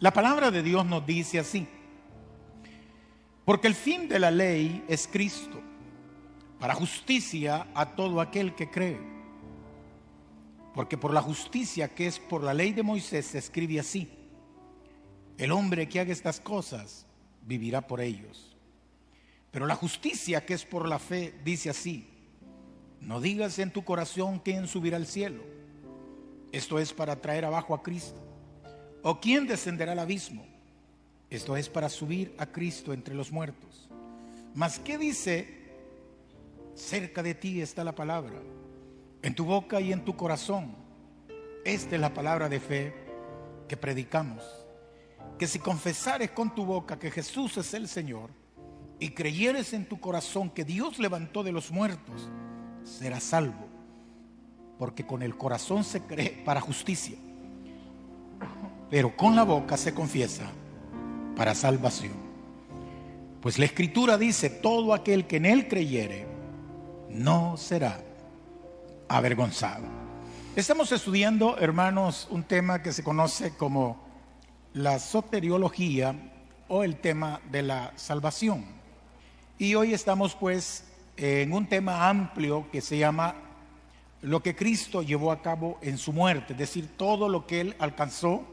La palabra de Dios nos dice así: porque el fin de la ley es Cristo, para justicia a todo aquel que cree. Porque por la justicia que es por la ley de Moisés se escribe así: el hombre que haga estas cosas vivirá por ellos. Pero la justicia que es por la fe dice así: no digas en tu corazón quién subirá al cielo, esto es para traer abajo a Cristo, o quién descenderá al abismo, esto es para subir a Cristo entre los muertos. Mas ¿qué dice? Cerca de ti está la palabra, en tu boca y en tu corazón. Esta es la palabra de fe que predicamos: que si confesares con tu boca que Jesús es el Señor y creyeres en tu corazón que Dios levantó de los muertos, serás salvo. Porque con el corazón se cree para justicia, pero con la boca se confiesa para salvación. Pues la Escritura dice: todo aquel que en él creyere no será avergonzado. Estamos estudiando, hermanos, un tema que se conoce como la soteriología, o el tema de la salvación. Y hoy estamos pues en un tema amplio que se llama lo que Cristo llevó a cabo en su muerte, es decir, todo lo que Él alcanzó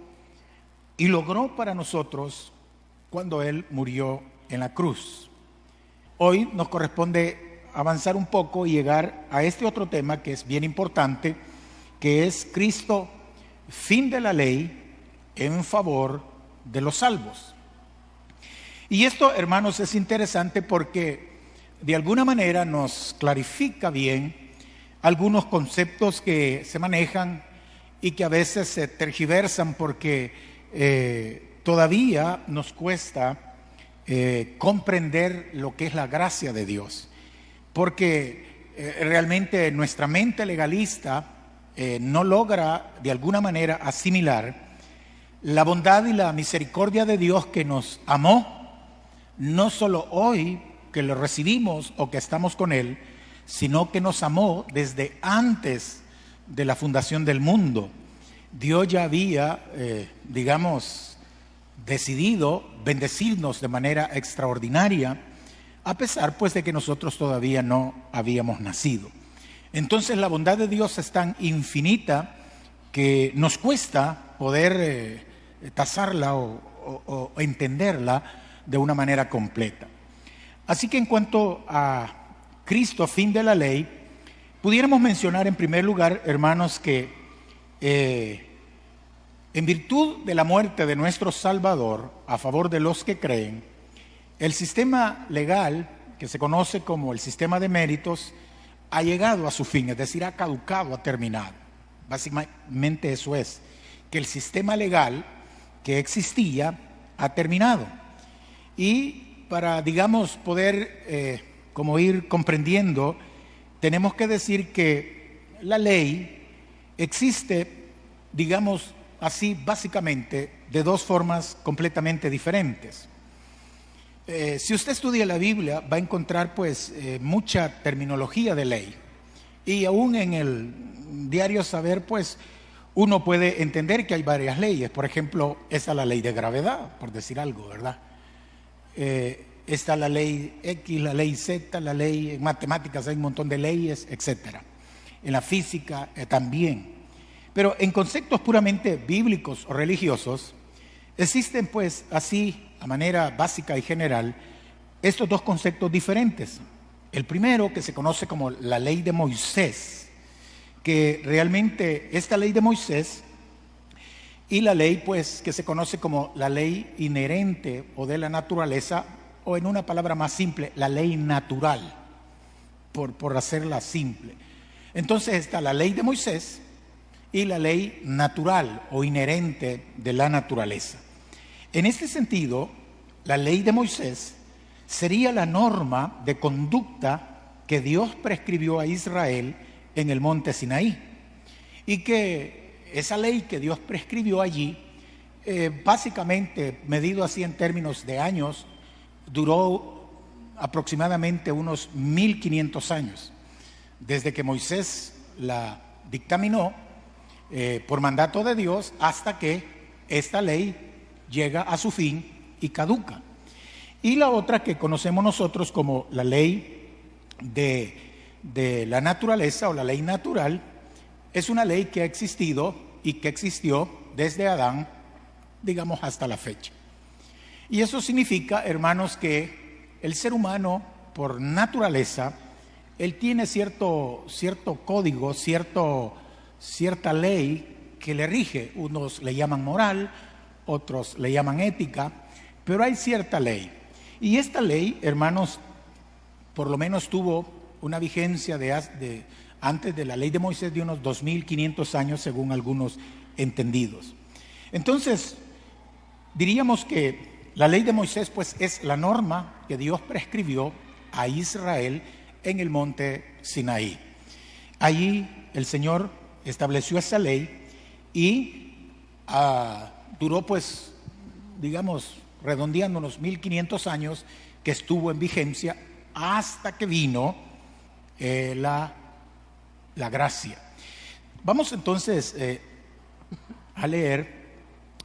y logró para nosotros cuando Él murió en la cruz. Hoy nos corresponde avanzar un poco y llegar a este otro tema que es bien importante, que es Cristo, fin de la ley en favor de los salvos. Y esto, hermanos, es interesante porque de alguna manera nos clarifica bien algunos conceptos que se manejan y que a veces se tergiversan porque todavía nos cuesta comprender lo que es la gracia de Dios. Porque realmente nuestra mente legalista no logra de alguna manera asimilar la bondad y la misericordia de Dios, que nos amó, no solo hoy que lo recibimos o que estamos con Él, sino que nos amó desde antes de la fundación del mundo. Dios ya había, decidido bendecirnos de manera extraordinaria, a pesar pues de que nosotros todavía no habíamos nacido. Entonces la bondad de Dios es tan infinita que nos cuesta poder tasarla o entenderla de una manera completa. Así que en cuanto a Cristo, fin de la ley, pudiéramos mencionar en primer lugar, hermanos, que en virtud de la muerte de nuestro Salvador a favor de los que creen, el sistema legal, que se conoce como el sistema de méritos, ha llegado a su fin, es decir, ha caducado, ha terminado. Básicamente eso es, que el sistema legal que existía ha terminado. Y para, poder como ir comprendiendo, tenemos que decir que la ley existe, así, básicamente de dos formas completamente diferentes. Si usted estudia la Biblia, va a encontrar pues mucha terminología de ley, y aún en el diario saber pues uno puede entender que hay varias leyes. Por ejemplo, está la ley de gravedad, por decir algo, ¿verdad? Está la ley X, la ley Z, la ley en matemáticas, hay un montón de leyes, etcétera. En la física también. Pero en conceptos puramente bíblicos o religiosos, existen pues así, a manera básica y general, estos dos conceptos diferentes. El primero, que se conoce como la ley de Moisés, que realmente esta ley de Moisés, y la ley pues que se conoce como la ley inherente o de la naturaleza, o en una palabra más simple, la ley natural, por hacerla simple. Entonces está la ley de Moisés y la ley natural o inherente de la naturaleza. En este sentido, la ley de Moisés sería la norma de conducta que Dios prescribió a Israel en el monte Sinaí, y que esa ley que Dios prescribió allí, básicamente medido así en términos de años, duró aproximadamente unos 1500 años, desde que Moisés la dictaminó por mandato de Dios, hasta que esta ley llega a su fin y caduca. Y la otra que conocemos nosotros como la ley de la naturaleza o la ley natural, es una ley que ha existido y que existió desde Adán, digamos, hasta la fecha. Y eso significa, hermanos, que el ser humano, por naturaleza, él tiene cierto código, cierta ley que le rige. Unos le llaman moral, otros le llaman ética, pero hay cierta ley. Y esta ley, hermanos, por lo menos tuvo una vigencia antes de la ley de Moisés de unos 2500 años, según algunos entendidos. Entonces, diríamos que la ley de Moisés pues es la norma que Dios prescribió a Israel en el monte Sinaí. Allí el Señor estableció esa ley y duró pues, digamos, redondeando unos 1500 años que estuvo en vigencia hasta que vino la gracia. Vamos entonces a leer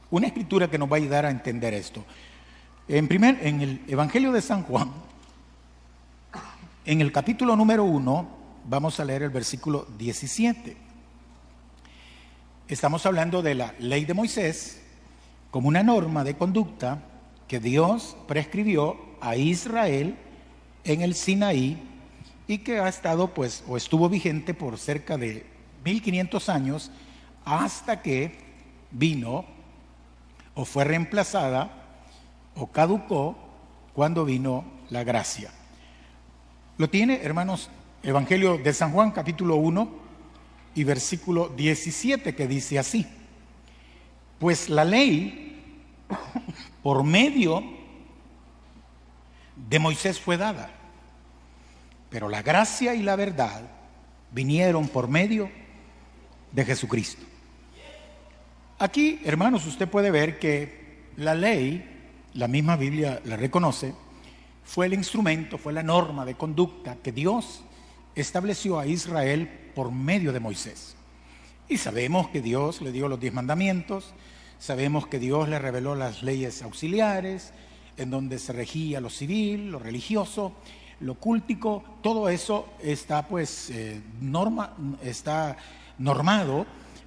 una escritura que nos va a ayudar a entender esto. En el Evangelio de San Juan, en el capítulo número 1, vamos a leer el versículo 17. Estamos hablando de la ley de Moisés como una norma de conducta que Dios prescribió a Israel en el Sinaí y que ha estado pues o estuvo vigente por cerca de 1500 años hasta que vino o fue reemplazada o caducó cuando vino la gracia. Lo tiene, hermanos, Evangelio de San Juan, capítulo 1 y versículo 17, que dice así: pues la ley por medio de Moisés fue dada, pero la gracia y la verdad vinieron por medio de Jesucristo. Aquí, hermanos, usted puede ver que la ley, la misma Biblia la reconoce, fue el instrumento, fue la norma de conducta que Dios estableció a Israel por medio de Moisés. Y sabemos que Dios le dio los 10 mandamientos, sabemos que Dios le reveló las leyes auxiliares, en donde se regía lo civil, lo religioso, lo cultico, todo eso está pues está normado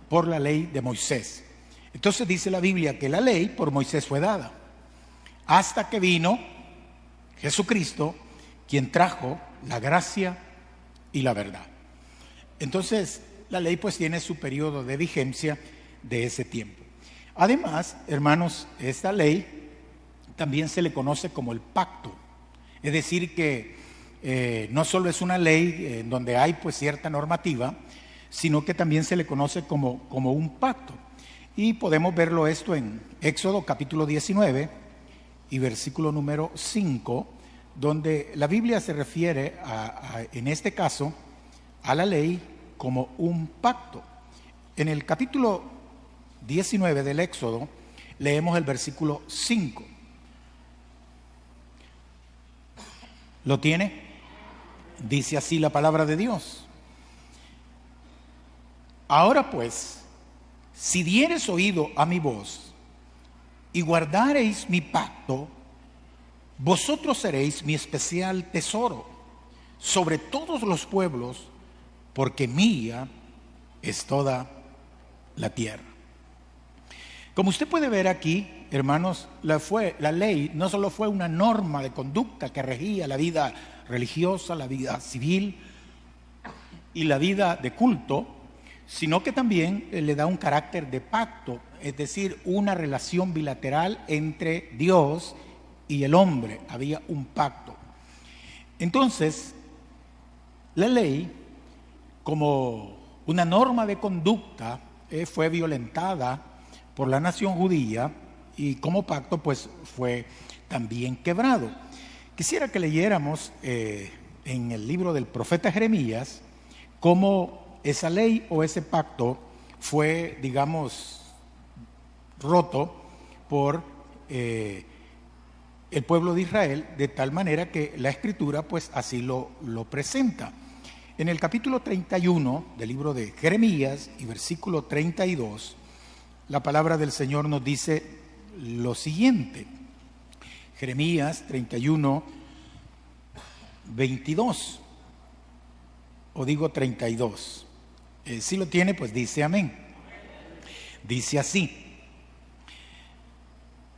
por la ley de Moisés. Entonces dice la Biblia que la ley por Moisés fue dada, hasta que vino Jesucristo, quien trajo la gracia y la verdad. Entonces, la ley pues tiene su periodo de vigencia de ese tiempo. Además, hermanos, esta ley también se le conoce como el pacto. Es decir que no solo es una ley en donde hay pues cierta normativa, sino que también se le conoce como un pacto. Y podemos verlo esto en Éxodo capítulo 19 y versículo número 5, donde la Biblia se refiere en este caso a la ley como un pacto. En el capítulo 19 del Éxodo leemos el versículo 5. ¿Lo tiene? Dice así la palabra de Dios: ahora pues, si diereis oído a mi voz y guardareis mi pacto, vosotros seréis mi especial tesoro sobre todos los pueblos, porque mía es toda la tierra. Como usted puede ver aquí, hermanos, la ley no solo fue una norma de conducta que regía la vida religiosa, la vida civil y la vida de culto, sino que también le da un carácter de pacto, es decir, una relación bilateral entre Dios y el hombre. Había un pacto. Entonces, la ley, como una norma de conducta, fue violentada por la nación judía y como pacto pues fue también quebrado. Quisiera que leyéramos en el libro del profeta Jeremías cómo esa ley o ese pacto fue, digamos, roto por el pueblo de Israel, de tal manera que la Escritura pues así lo presenta. En el capítulo 31 del libro de Jeremías y versículo 32, la palabra del Señor nos dice lo siguiente. Jeremías 31, 22, o digo 32. Si lo tiene, pues dice amén. Dice así: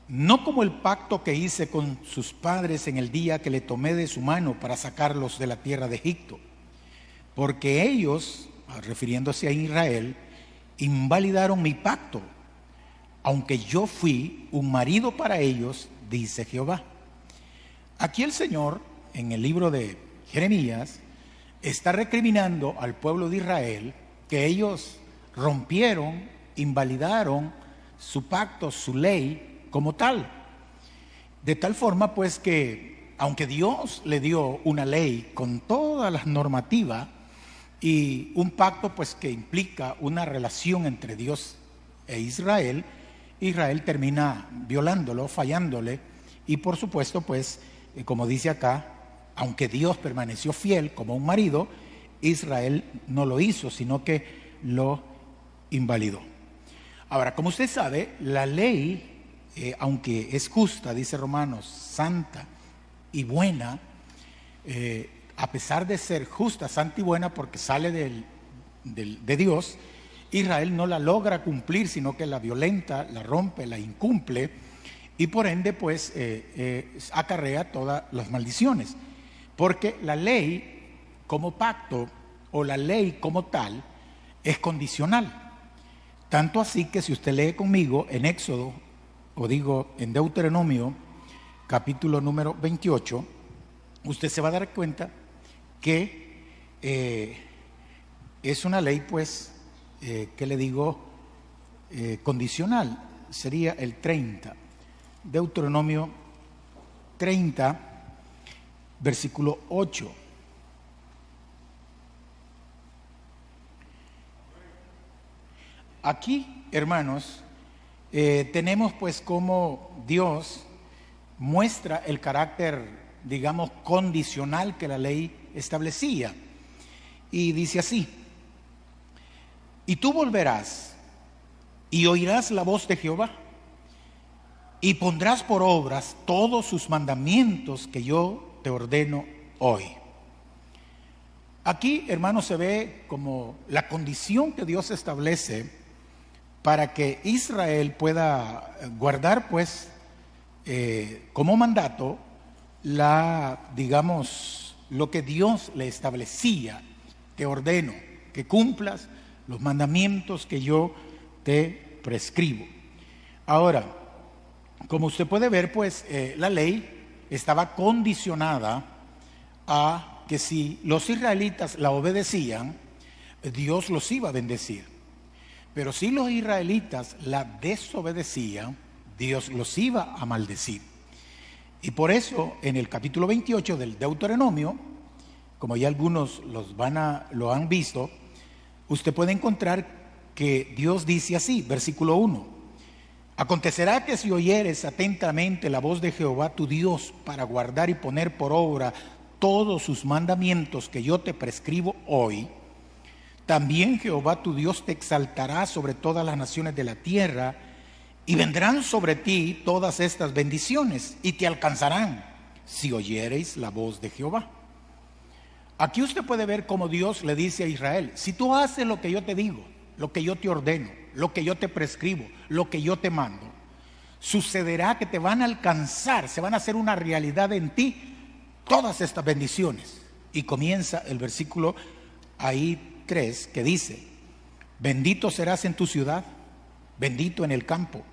no como el pacto que hice con sus padres en el día que le tomé de su mano para sacarlos de la tierra de Egipto, porque ellos, refiriéndose a Israel, invalidaron mi pacto, aunque yo fui un marido para ellos, dice Jehová. Aquí el Señor, en el libro de Jeremías, está recriminando al pueblo de Israel que ellos rompieron, invalidaron su pacto, su ley como tal. De tal forma pues que, aunque Dios le dio una ley con todas las normativas y un pacto pues que implica una relación entre Dios e Israel, Israel termina violándolo, fallándole, y por supuesto pues, como dice acá, aunque Dios permaneció fiel como un marido, Israel no lo hizo, sino que lo invalidó. Ahora, como usted sabe, la ley, aunque es justa, dice Romanos, santa y buena, a pesar de ser justa, santa y buena, porque sale de Dios, Israel no la logra cumplir, sino que la violenta, la rompe, la incumple, y por ende pues acarrea todas las maldiciones. Porque la ley como pacto o la ley como tal es condicional. Tanto así que si usted lee conmigo en Éxodo, o digo en Deuteronomio, capítulo número 28, usted se va a dar cuenta que es una ley pues, que le digo, condicional. Sería el 30, Deuteronomio 30, versículo 8. Aquí, hermanos, tenemos pues cómo Dios muestra el carácter, digamos, condicional que la ley establecía. Y dice así: y tú volverás y oirás la voz de Jehová y pondrás por obras todos sus mandamientos que yo te ordeno hoy. Aquí, hermanos, se ve como la condición que Dios establece para que Israel pueda guardar, pues, como mandato, digamos, lo que Dios le establecía. Te ordeno que cumplas los mandamientos que yo te prescribo. Ahora, como usted puede ver, pues, la ley estaba condicionada a que si los israelitas la obedecían, Dios los iba a bendecir. Pero si los israelitas la desobedecían, Dios los iba a maldecir. Y por eso, en el capítulo 28 del Deuteronomio, como ya algunos lo han visto, usted puede encontrar que Dios dice así, versículo 1: acontecerá que si oyeres atentamente la voz de Jehová tu Dios para guardar y poner por obra todos sus mandamientos que yo te prescribo hoy, también Jehová tu Dios te exaltará sobre todas las naciones de la tierra, y vendrán sobre ti todas estas bendiciones y te alcanzarán si oyereis la voz de Jehová. Aquí usted puede ver cómo Dios le dice a Israel: si tú haces lo que yo te digo, lo que yo te ordeno, lo que yo te prescribo, lo que yo te mando, sucederá que te van a alcanzar, se van a hacer una realidad en ti todas estas bendiciones. Y comienza el versículo ahí 3, que dice: bendito serás en tu ciudad, bendito en el campo,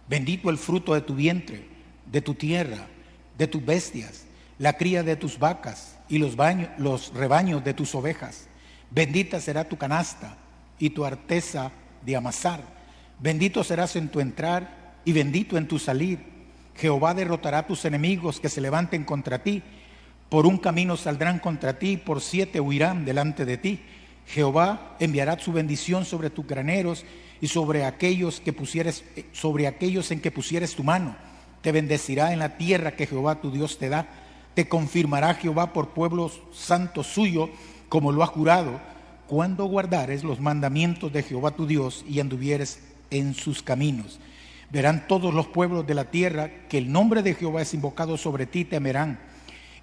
bendito el fruto de tu vientre, de tu tierra, de tus bestias, la cría de tus vacas y los rebaños de tus ovejas. Bendita será tu canasta y tu arteza de amasar. Bendito serás en tu entrar y bendito en tu salir. Jehová derrotará a tus enemigos que se levanten contra ti. Por un camino saldrán contra ti, por 7 huirán delante de ti. Jehová enviará su bendición sobre tus graneros y sobre aquellos en que pusieres tu mano. Te bendecirá en la tierra que Jehová tu Dios te da. Te confirmará Jehová por pueblo santo suyo, como lo ha jurado, cuando guardares los mandamientos de Jehová tu Dios y anduvieres en sus caminos. Verán todos los pueblos de la tierra que el nombre de Jehová es invocado sobre ti, temerán.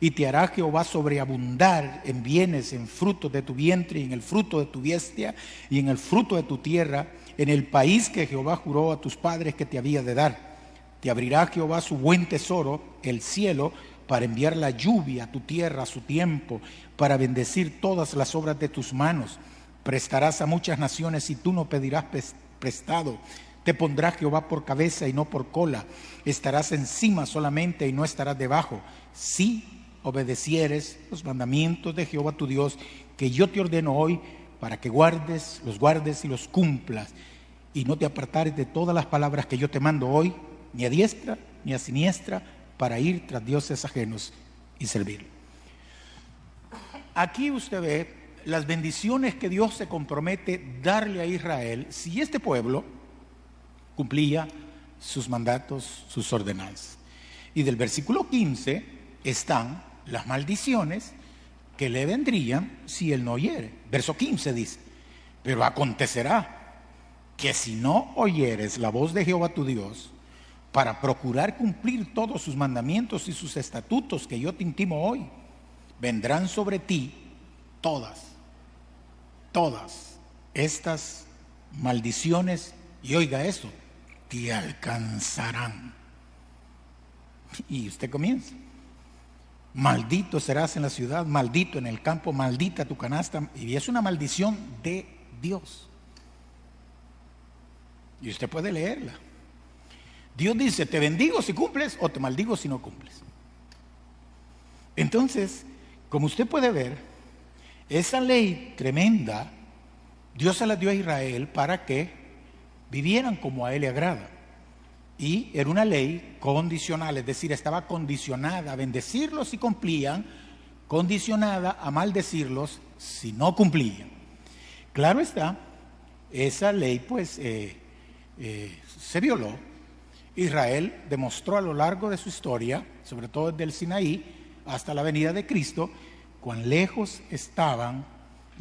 Y te hará Jehová sobreabundar en bienes, en frutos de tu vientre, y en el fruto de tu bestia, y en el fruto de tu tierra, en el país que Jehová juró a tus padres que te había de dar. Te abrirá Jehová su buen tesoro, el cielo, para enviar la lluvia a tu tierra a su tiempo, para bendecir todas las obras de tus manos. Prestarás a muchas naciones y tú no pedirás prestado. Te pondrá Jehová por cabeza y no por cola. Estarás encima solamente y no estarás debajo. Si obedecieres los mandamientos de Jehová tu Dios, que yo te ordeno hoy, para que los guardes y los cumplas, y no te apartares de todas las palabras que yo te mando hoy, ni a diestra ni a siniestra, para ir tras dioses ajenos y servir. Aquí usted ve las bendiciones que Dios se compromete darle a Israel si este pueblo cumplía sus mandatos, sus ordenanzas. Y del versículo 15 están las maldiciones que le vendrían si él no oyere. Verso 15 dice: pero acontecerá que si no oyeres la voz de Jehová tu Dios, para procurar cumplir todos sus mandamientos y sus estatutos que yo te intimo hoy, vendrán sobre ti todas estas maldiciones, y oiga esto, te alcanzarán. Y usted comienza: maldito serás en la ciudad, maldito en el campo, maldita tu canasta. Y es una maldición de Dios. Y usted puede leerla. Dios dice: te bendigo si cumples, o te maldigo si no cumples. Entonces, como usted puede ver, esa ley tremenda Dios se la dio a Israel para que vivieran como a Él le agrada. Y era una ley condicional, es decir, estaba condicionada a bendecirlos si cumplían, condicionada a maldecirlos si no cumplían. Claro está, esa ley pues se violó. Israel demostró a lo largo de su historia, sobre todo desde el Sinaí hasta la venida de Cristo, cuán lejos estaban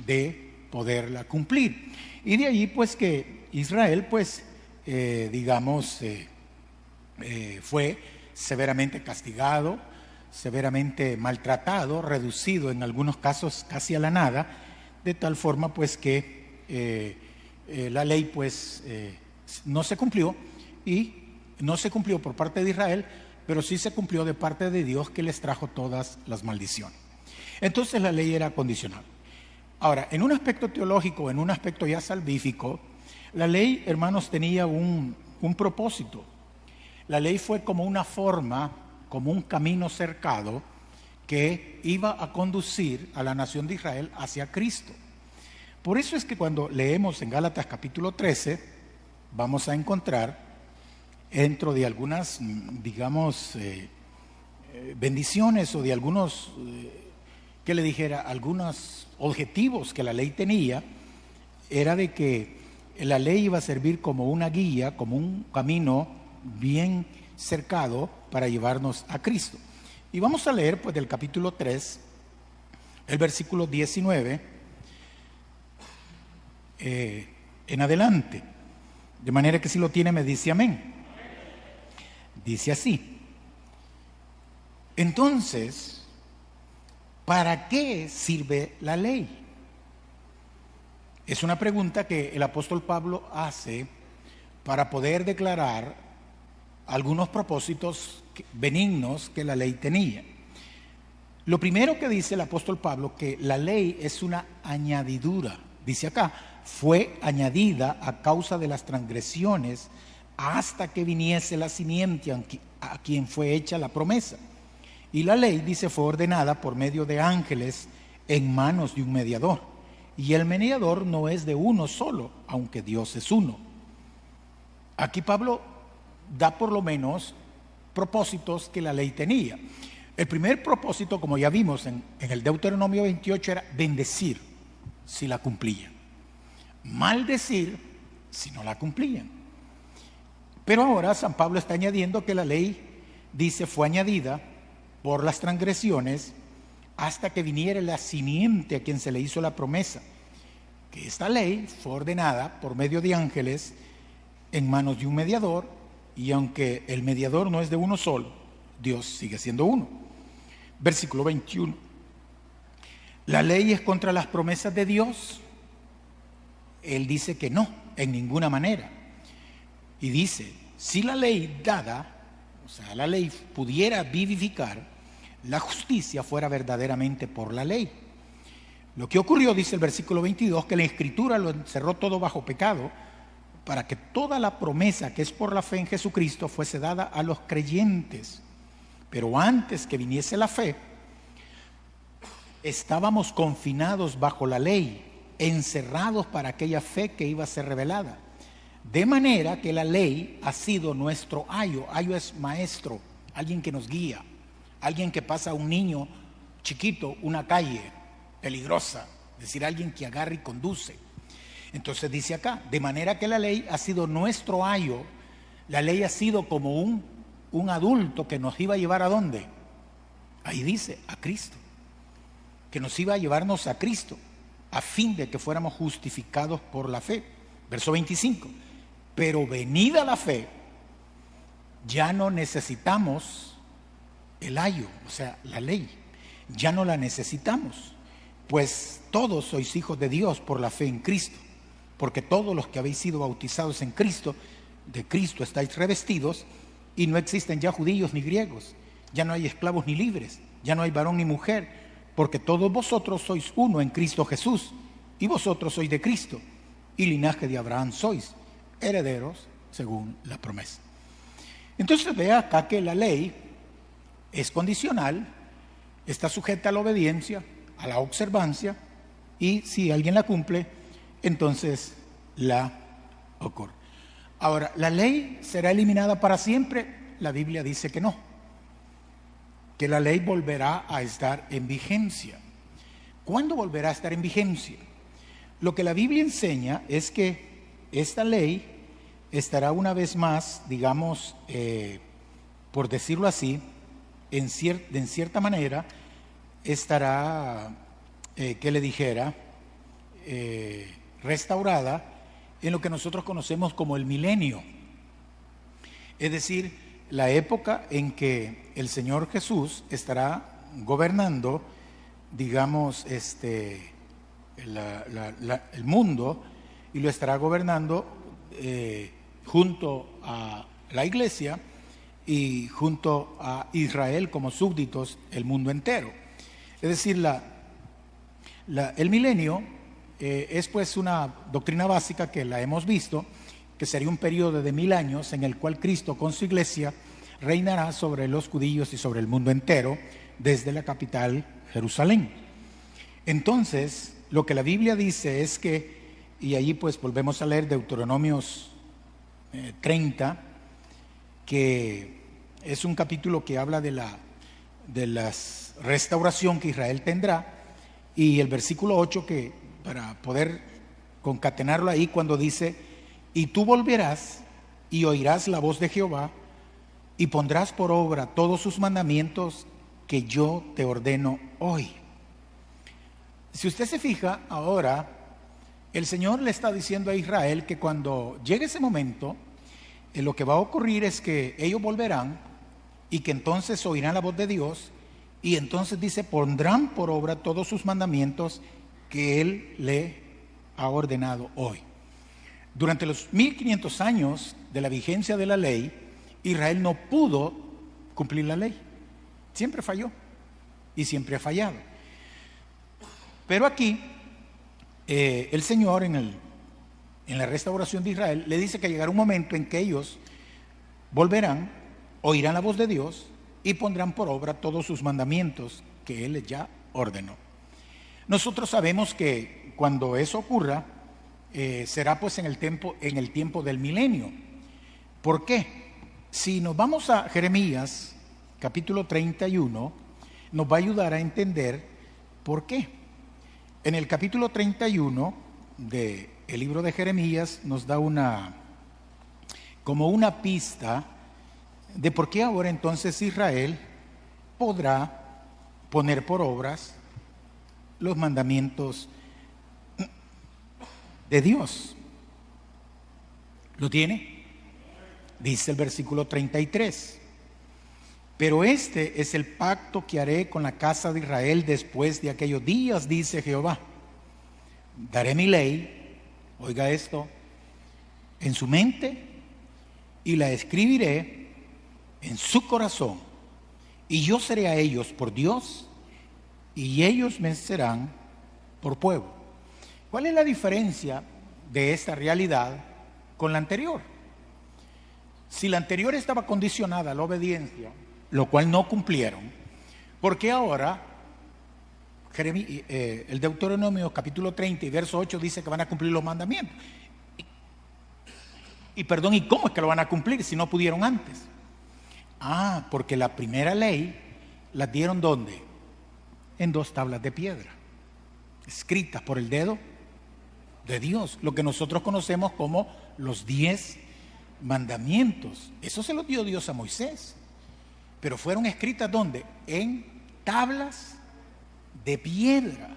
de poderla cumplir. Y de allí pues que Israel pues fue severamente castigado, severamente maltratado, reducido en algunos casos casi a la nada, de tal forma pues que la ley pues no se cumplió, y no se cumplió por parte de Israel, pero sí se cumplió de parte de Dios, que les trajo todas las maldiciones. Entonces la ley era condicional. Ahora, en un aspecto teológico, en un aspecto ya salvífico, la ley, hermanos, tenía un propósito. La ley fue como una forma, como un camino cercado que iba a conducir a la nación de Israel hacia Cristo. Por eso es que cuando leemos en Gálatas capítulo 13, vamos a encontrar dentro de algunas, bendiciones, o de algunos, algunos objetivos que la ley tenía, era de que la ley iba a servir como una guía, como un camino bien cercado para llevarnos a Cristo. Y vamos a leer pues del capítulo 3, el versículo 19 en adelante. De manera que si lo tiene me dice amén. Dice así: entonces, ¿para qué sirve la ley? Es una pregunta que el apóstol Pablo hace para poder declarar algunos propósitos benignos que la ley tenía. Lo primero que dice el apóstol Pablo, que la ley es una añadidura. Dice acá: fue añadida a causa de las transgresiones, hasta que viniese la simiente a quien fue hecha la promesa. Y la ley, dice, fue ordenada por medio de ángeles en manos de un mediador. Y el mediador no es de uno solo, aunque Dios es uno. Aquí Pablo da por lo menos propósitos que la ley tenía. El primer propósito, como ya vimos en el Deuteronomio 28, era bendecir si la cumplían, maldecir si no la cumplían. Pero ahora San Pablo está añadiendo que la ley, dice, fue añadida por las transgresiones hasta que viniera la simiente a quien se le hizo la promesa. Que esta ley fue ordenada por medio de ángeles en manos de un mediador, y aunque el mediador no es de uno solo, Dios sigue siendo uno. Versículo 21. ¿La ley es contra las promesas de Dios? Él dice que no, en ninguna manera. Y dice, si la ley dada, o sea, la ley pudiera vivificar, la justicia fuera verdaderamente por la ley. Lo que ocurrió, dice el versículo 22, que la Escritura lo encerró todo bajo pecado, para que toda la promesa que es por la fe en Jesucristo fuese dada a los creyentes. Pero antes que viniese la fe, estábamos confinados bajo la ley, encerrados para aquella fe que iba a ser revelada. De manera que la ley ha sido nuestro ayo. Ayo es maestro, alguien que nos guía, alguien que pasa a un niño chiquito una calle peligrosa, es decir, alguien que agarra y conduce. Entonces dice acá, de manera que la ley ha sido nuestro ayo. La ley ha sido como un adulto que nos iba a llevar ¿a dónde? Ahí dice, a Cristo, que nos iba a llevarnos a Cristo, a fin de que fuéramos justificados por la fe. Verso 25, pero venida la fe, ya no necesitamos el ayo, o sea, la ley, ya no la necesitamos, pues todos sois hijos de Dios por la fe en Cristo, porque todos los que habéis sido bautizados en Cristo, de Cristo estáis revestidos, y no existen ya judíos ni griegos, ya no hay esclavos ni libres, ya no hay varón ni mujer, porque todos vosotros sois uno en Cristo Jesús, y vosotros sois de Cristo, y linaje de Abraham sois, herederos según la promesa. Entonces vea acá que la ley es condicional, está sujeta a la obediencia, a la observancia, y si alguien la cumple, entonces la ocurre. Ahora, ¿la ley será eliminada para siempre? La Biblia dice que no, que la ley volverá a estar en vigencia. ¿Cuándo volverá a estar en vigencia? Lo que la Biblia enseña es que esta ley estará una vez más, digamos, por decirlo así, en cierta manera, estará, que le dijera, restaurada en lo que nosotros conocemos como el milenio. Es decir, la época en que el Señor Jesús estará gobernando, digamos, el mundo, y lo estará gobernando junto a la iglesia y junto a Israel como súbditos, el mundo entero. Es decir, el milenio es pues una doctrina básica que la hemos visto, que sería un periodo de 1000 años en el cual Cristo con su iglesia reinará sobre los judíos y sobre el mundo entero desde la capital Jerusalén. Entonces, lo que la Biblia dice es que, y allí pues volvemos a leer Deuteronomios 30, que es un capítulo que habla de la restauración que Israel tendrá, y el versículo 8, que para poder concatenarlo ahí, cuando dice, y tú volverás y oirás la voz de Jehová y pondrás por obra todos sus mandamientos que yo te ordeno hoy. Si usted se fija, ahora el Señor le está diciendo a Israel que cuando llegue ese momento, lo que va a ocurrir es que ellos volverán y que entonces oirán la voz de Dios, y entonces dice, pondrán por obra todos sus mandamientos que Él le ha ordenado hoy. Durante los 1500 años de la vigencia de la ley, Israel no pudo cumplir la ley. Siempre falló y siempre ha fallado. Pero aquí el Señor en la restauración de Israel le dice que llegará un momento en que ellos volverán, oirán la voz de Dios y pondrán por obra todos sus mandamientos que Él ya ordenó. Nosotros sabemos que cuando eso ocurra, será pues en el tiempo del milenio. ¿Por qué? Si nos vamos a Jeremías capítulo 31, nos va a ayudar a entender por qué. En el capítulo 31 del libro de Jeremías nos da como una pista de por qué ahora entonces Israel podrá poner por obras los mandamientos de Dios. ¿Lo tiene? Dice el versículo 33. Pero este es el pacto que haré con la casa de Israel después de aquellos días, dice Jehová. Daré mi ley, oiga esto, en su mente y la escribiré en su corazón. Y yo seré a ellos por Dios y ellos me serán por pueblo. ¿Cuál es la diferencia de esta realidad con la anterior? Si la anterior estaba condicionada a la obediencia, lo cual no cumplieron, ¿por qué ahora el Deuteronomio capítulo 30 y verso 8 dice que van a cumplir los mandamientos? ¿Y cómo es que lo van a cumplir si no pudieron antes? Porque la primera ley la dieron ¿dónde? En 2 tablas de piedra, escritas por el dedo de Dios, lo que nosotros conocemos como los 10 mandamientos. Eso se lo dio Dios a Moisés, pero fueron escritas ¿dónde? En tablas de piedra.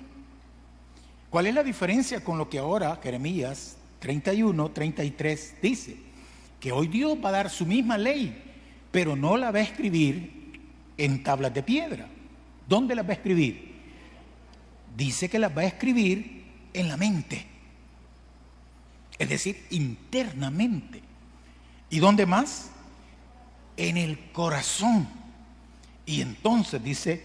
¿Cuál es la diferencia con lo que ahora Jeremías 31, 33 dice? Que hoy Dios va a dar su misma ley, pero no la va a escribir en tablas de piedra. ¿Dónde la va a escribir? Dice que la va a escribir en la mente, es decir, internamente. ¿Y dónde más? En el corazón. Y entonces dice,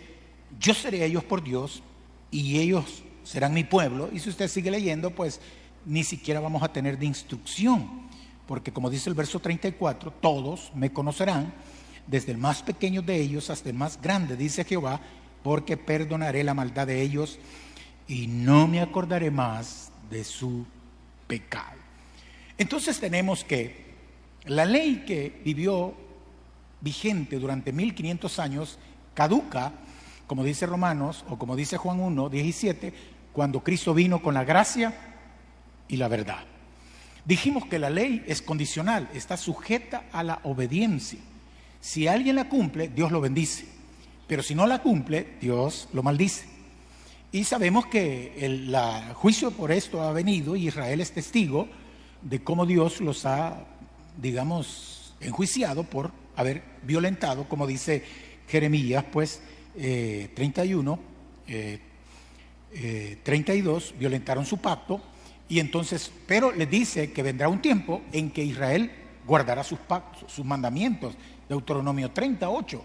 yo seré a ellos por Dios y ellos serán mi pueblo. Y si usted sigue leyendo, pues ni siquiera vamos a tener de instrucción, porque como dice el verso 34, todos me conocerán, desde el más pequeño de ellos hasta el más grande, dice Jehová, porque perdonaré la maldad de ellos y no me acordaré más de su pecado. Entonces tenemos que la ley que vivió vigente durante 1500 años caduca, como dice Romanos o como dice Juan 1, 17, cuando Cristo vino con la gracia y la verdad. Dijimos que la ley es condicional, está sujeta a la obediencia. Si alguien la cumple, Dios lo bendice, pero si no la cumple, Dios lo maldice. Y sabemos que el juicio por esto ha venido, y Israel es testigo de cómo Dios los ha, digamos, enjuiciado por haber violentado, como dice Jeremías, pues 31, 32, violentaron su pacto. Y entonces, pero les dice que vendrá un tiempo en que Israel guardará sus pactos, sus mandamientos, Deuteronomio 38.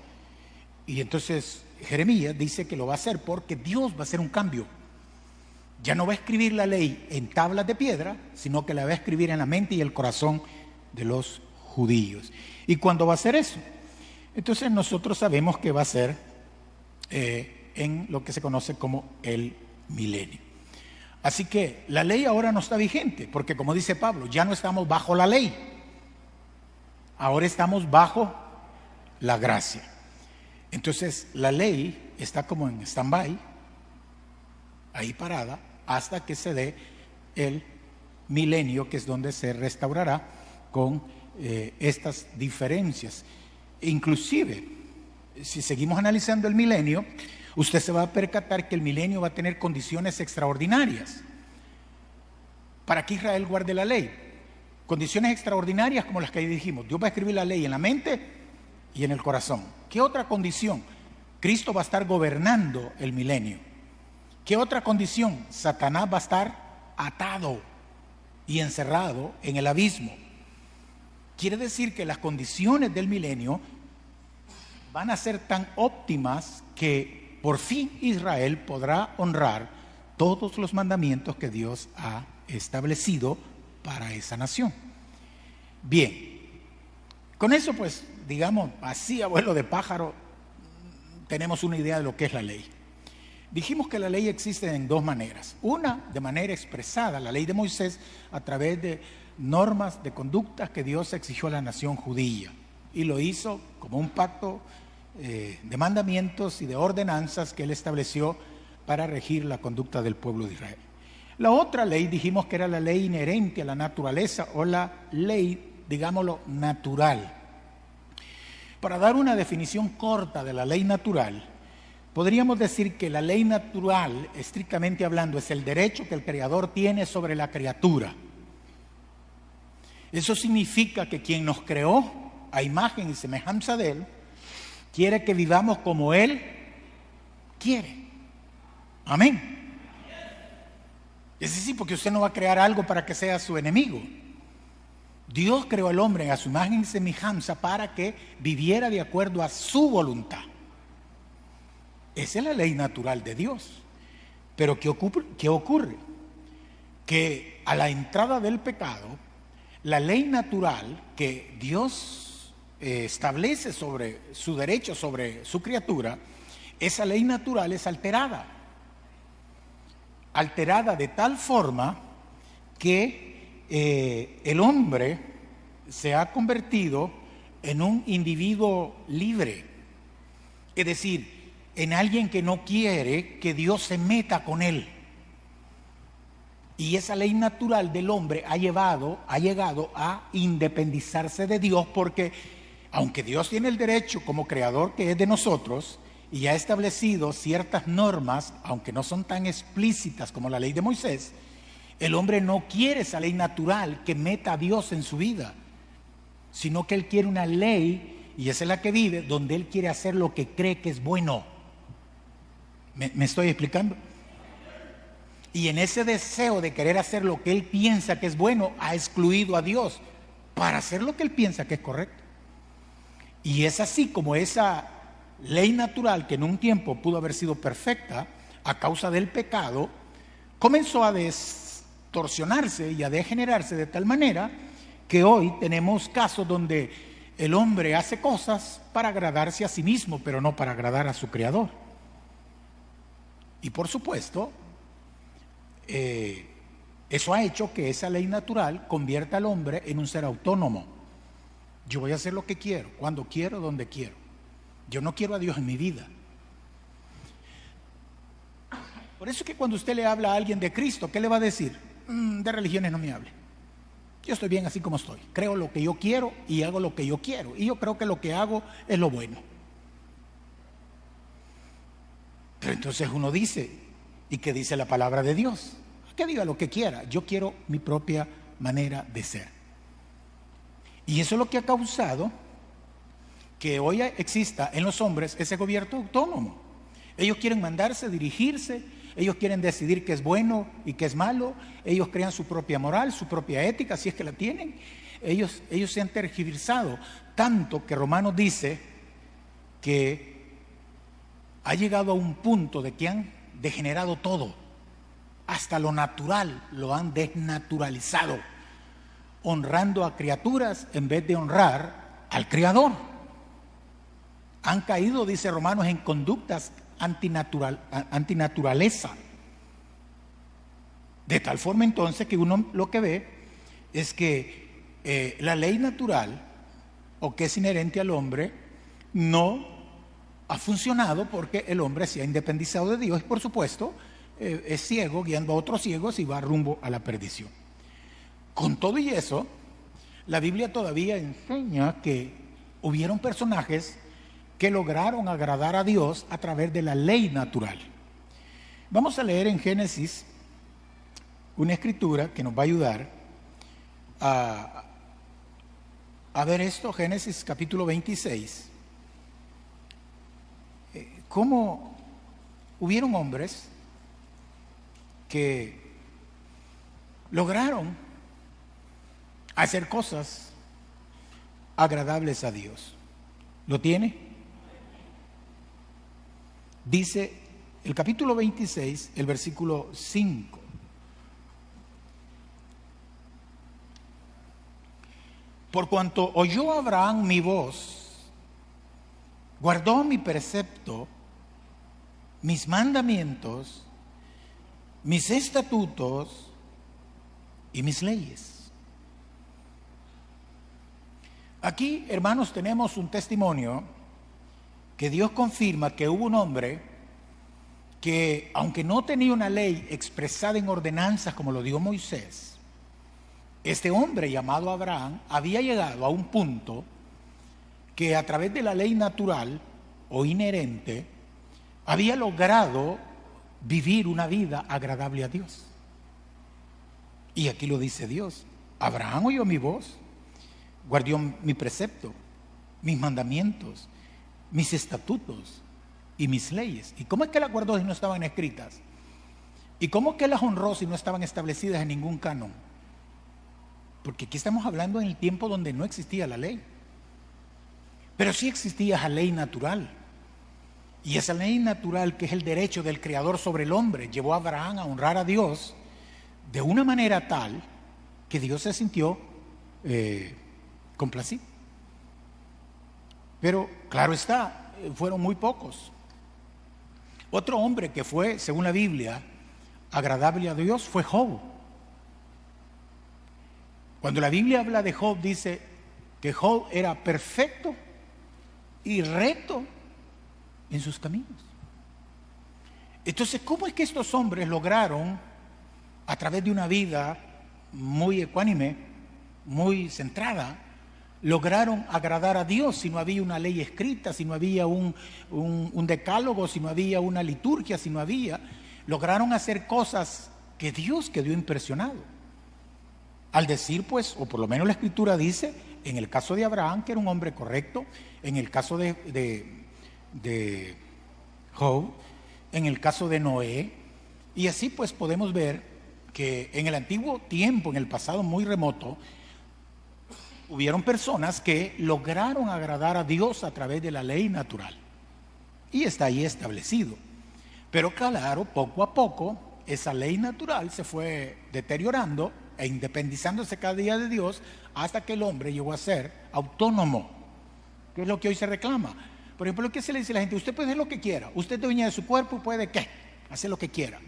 Y entonces Jeremías dice que lo va a hacer porque Dios va a hacer un cambio. Ya no va a escribir la ley en tablas de piedra, sino que la va a escribir en la mente y el corazón de los judíos. ¿Y cuándo va a hacer eso? Entonces nosotros sabemos que va a ser en lo que se conoce como el milenio. Así que la ley ahora no está vigente, porque como dice Pablo, ya no estamos bajo la ley, ahora estamos bajo la gracia. Entonces la ley está como en stand-by, ahí parada, hasta que se dé el milenio, que es donde se restaurará con estas diferencias. Inclusive, si seguimos analizando el milenio, usted se va a percatar que el milenio va a tener condiciones extraordinarias para que Israel guarde la ley. Condiciones extraordinarias como las que ahí dijimos. Dios va a escribir la ley en la mente y en el corazón. ¿Qué otra condición? Cristo va a estar gobernando el milenio. ¿Qué otra condición? Satanás va a estar atado y encerrado en el abismo. Quiere decir que las condiciones del milenio van a ser tan óptimas que por fin Israel podrá honrar todos los mandamientos que Dios ha establecido para esa nación. Bien, con eso pues, digamos, así a vuelo de pájaro, tenemos una idea de lo que es la ley. Dijimos que la ley existe en 2 maneras. Una, de manera expresada, la ley de Moisés, a través de normas de conducta que Dios exigió a la nación judía. Y lo hizo como un pacto de mandamientos y de ordenanzas que él estableció para regir la conducta del pueblo de Israel. La otra ley dijimos que era la ley inherente a la naturaleza, o la ley, digámoslo, natural. Para dar una definición corta de la ley natural, podríamos decir que la ley natural, estrictamente hablando, es el derecho que el Creador tiene sobre la criatura. Eso significa que quien nos creó a imagen y semejanza de Él, quiere que vivamos como Él quiere. Amén. Es decir, porque usted no va a crear algo para que sea su enemigo. Dios creó al hombre a su imagen y semejanza para que viviera de acuerdo a su voluntad. Esa es la ley natural de Dios. Pero ¿qué ocurre? Que a la entrada del pecado, la ley natural que Dios establece sobre su derecho, sobre su criatura, esa ley natural es alterada. Alterada de tal forma que el hombre se ha convertido en un individuo libre, es decir, en alguien que no quiere que Dios se meta con él. Y esa ley natural del hombre ha llegado a independizarse de Dios, porque aunque Dios tiene el derecho como creador que es de nosotros y ha establecido ciertas normas, aunque no son tan explícitas como la ley de Moisés, el hombre no quiere esa ley natural que meta a Dios en su vida, sino que él quiere una ley, y esa es la que vive, donde él quiere hacer lo que cree que es bueno. ¿Me estoy explicando? Y en ese deseo de querer hacer lo que él piensa que es bueno, ha excluido a Dios para hacer lo que él piensa que es correcto. Y es así como esa ley natural, que en un tiempo pudo haber sido perfecta, a causa del pecado, comenzó a distorsionarse y a degenerarse de tal manera que hoy tenemos casos donde el hombre hace cosas para agradarse a sí mismo, pero no para agradar a su Creador. Y por supuesto, eso ha hecho que esa ley natural convierta al hombre en un ser autónomo. Yo voy a hacer lo que quiero, cuando quiero, donde quiero. Yo no quiero a Dios en mi vida. Por eso es que cuando usted le habla a alguien de Cristo, ¿qué le va a decir? De religiones no me hable. Yo estoy bien así como estoy. Creo lo que yo quiero y hago lo que yo quiero. Y yo creo que lo que hago es lo bueno. Pero entonces uno dice, ¿y qué dice la palabra de Dios? Que diga lo que quiera. Yo quiero mi propia manera de ser. Y eso es lo que ha causado que hoy exista en los hombres ese gobierno autónomo. Ellos quieren mandarse, dirigirse, ellos quieren decidir qué es bueno y qué es malo, ellos crean su propia moral, su propia ética, si es que la tienen. Ellos se han tergiversado tanto que Romanos dice que ha llegado a un punto de que han degenerado todo, hasta lo natural lo han desnaturalizado, honrando a criaturas en vez de honrar al Creador. Han caído, dice Romanos, en conductas antinaturaleza. De tal forma entonces que uno lo que ve es que la ley natural, o que es inherente al hombre, no ha funcionado porque el hombre se ha independizado de Dios y por supuesto es ciego guiando a otros ciegos y va rumbo a la perdición. Con todo y eso, la Biblia todavía enseña que hubieron personajes que lograron agradar a Dios a través de la ley natural. Vamos a leer en Génesis una escritura que nos va a ayudar a ver esto. Génesis capítulo 26. Cómo hubieron hombres que lograron hacer cosas agradables a Dios. ¿Lo tiene? Dice el capítulo 26, el versículo 5. Por cuanto oyó Abraham mi voz, guardó mi precepto, mis mandamientos, mis estatutos y mis leyes. Aquí, hermanos, tenemos un testimonio que Dios confirma que hubo un hombre que, aunque no tenía una ley expresada en ordenanzas como lo dio Moisés, este hombre llamado Abraham había llegado a un punto que a través de la ley natural o inherente había logrado vivir una vida agradable a Dios. Y aquí lo dice Dios: Abraham oyó mi voz, guardó mi precepto, mis mandamientos, mis estatutos y mis leyes. ¿Y cómo es que las guardó si no estaban escritas? ¿Y cómo es que las honró si no estaban establecidas en ningún canon? Porque aquí estamos hablando en el tiempo donde no existía la ley. Pero sí existía esa ley natural. Y esa ley natural, que es el derecho del Creador sobre el hombre, llevó a Abraham a honrar a Dios de una manera tal que Dios se sintió complacido. Pero claro está, fueron muy pocos. Otro hombre que fue, según la Biblia, agradable a Dios fue Job. Cuando la Biblia habla de Job, dice que Job era perfecto y recto en sus caminos. Entonces, ¿cómo es que estos hombres lograron, a través de una vida muy ecuánime, muy centrada, lograron agradar a Dios si no había una ley escrita, si no había un decálogo, si no había una liturgia, si no había? Lograron hacer cosas que Dios quedó impresionado. Al decir, pues, o por lo menos la Escritura dice, en el caso de Abraham, que era un hombre correcto, en el caso de Job, en el caso de Noé, y así pues podemos ver que en el antiguo tiempo, en el pasado muy remoto, hubieron personas que lograron agradar a Dios a través de la ley natural. Y está ahí establecido. Pero claro, poco a poco, esa ley natural se fue deteriorando e independizándose cada día de Dios, hasta que el hombre llegó a ser autónomo, que es lo que hoy se reclama. Por ejemplo, ¿qué se le dice a la gente? Usted puede hacer lo que quiera, usted es dueña de su cuerpo y puede ¿qué? Hacer lo que quiera.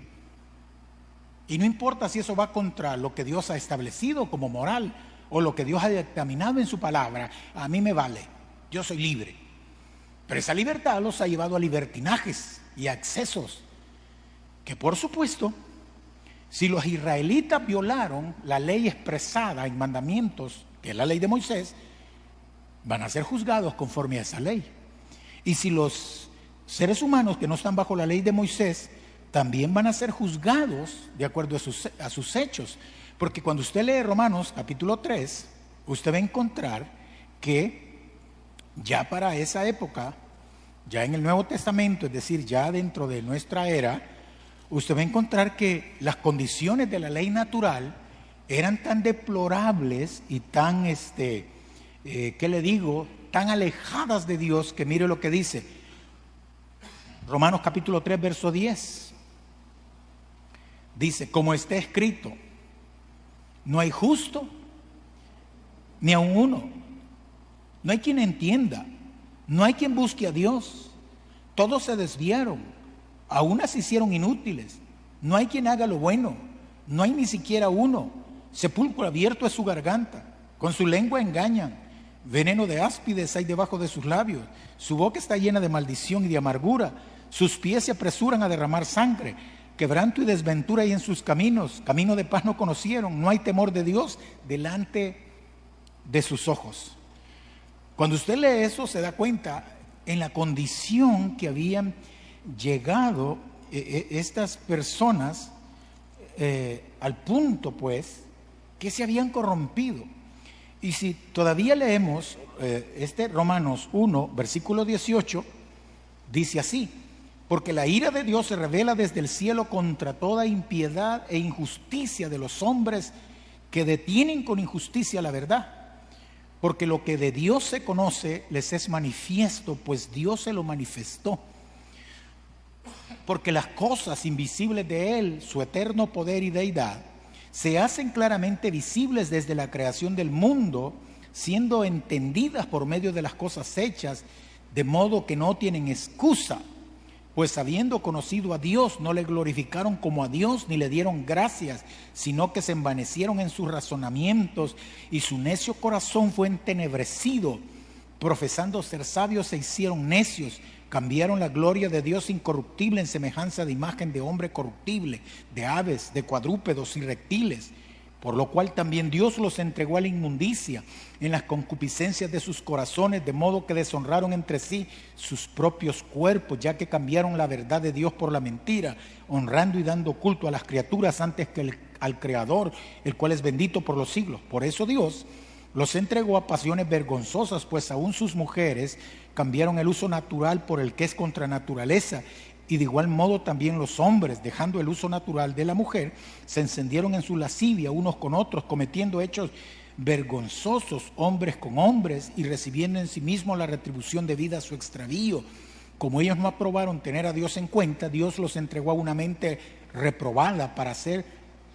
Y no importa si eso va contra lo que Dios ha establecido como moral o lo que Dios ha dictaminado en su palabra, a mí me vale, yo soy libre. Pero esa libertad los ha llevado a libertinajes y a excesos, que por supuesto, si los israelitas violaron la ley expresada en mandamientos, que es la ley de Moisés, van a ser juzgados conforme a esa ley. Y si los seres humanos que no están bajo la ley de Moisés, también van a ser juzgados de acuerdo a sus hechos. Porque cuando usted lee Romanos capítulo 3, usted va a encontrar que ya para esa época, ya en el Nuevo Testamento, es decir, ya dentro de nuestra era, usted va a encontrar que las condiciones de la ley natural eran tan deplorables y tan, ¿qué le digo?, tan alejadas de Dios, que mire lo que dice Romanos capítulo 3, verso 10. Dice, como está escrito, no hay justo, ni aun uno. No hay quien entienda, no hay quien busque a Dios. Todos se desviaron, a unas se hicieron inútiles. No hay quien haga lo bueno, no hay ni siquiera uno. Sepulcro abierto es su garganta, con su lengua engañan. Veneno de áspides hay debajo de sus labios. Su boca está llena de maldición y de amargura. Sus pies se apresuran a derramar sangre. Quebranto y desventura hay en sus caminos. Camino de paz no conocieron. No hay temor de Dios delante de sus ojos. Cuando usted lee eso, se da cuenta en la condición que habían llegado estas personas al punto, pues, que se habían corrompido. Y si todavía leemos Romanos 1, versículo 18, dice así: porque la ira de Dios se revela desde el cielo contra toda impiedad e injusticia de los hombres que detienen con injusticia la verdad. Porque lo que de Dios se conoce les es manifiesto, pues Dios se lo manifestó. Porque las cosas invisibles de Él, su eterno poder y deidad, se hacen claramente visibles desde la creación del mundo, siendo entendidas por medio de las cosas hechas, de modo que no tienen excusa. Pues habiendo conocido a Dios, no le glorificaron como a Dios, ni le dieron gracias, sino que se envanecieron en sus razonamientos, y su necio corazón fue entenebrecido. Profesando ser sabios, se hicieron necios, cambiaron la gloria de Dios incorruptible en semejanza de imagen de hombre corruptible, de aves, de cuadrúpedos y reptiles. Por lo cual también Dios los entregó a la inmundicia en las concupiscencias de sus corazones, de modo que deshonraron entre sí sus propios cuerpos, ya que cambiaron la verdad de Dios por la mentira, honrando y dando culto a las criaturas antes que al Creador, el cual es bendito por los siglos. Por eso Dios, Los entregó a pasiones vergonzosas, pues aún sus mujeres cambiaron el uso natural por el que es contra naturaleza. Y de igual modo también los hombres, dejando el uso natural de la mujer, se encendieron en su lascivia unos con otros, cometiendo hechos vergonzosos hombres con hombres y recibiendo en sí mismos la retribución debida a su extravío. Como ellos no aprobaron tener a Dios en cuenta, Dios los entregó a una mente reprobada para hacer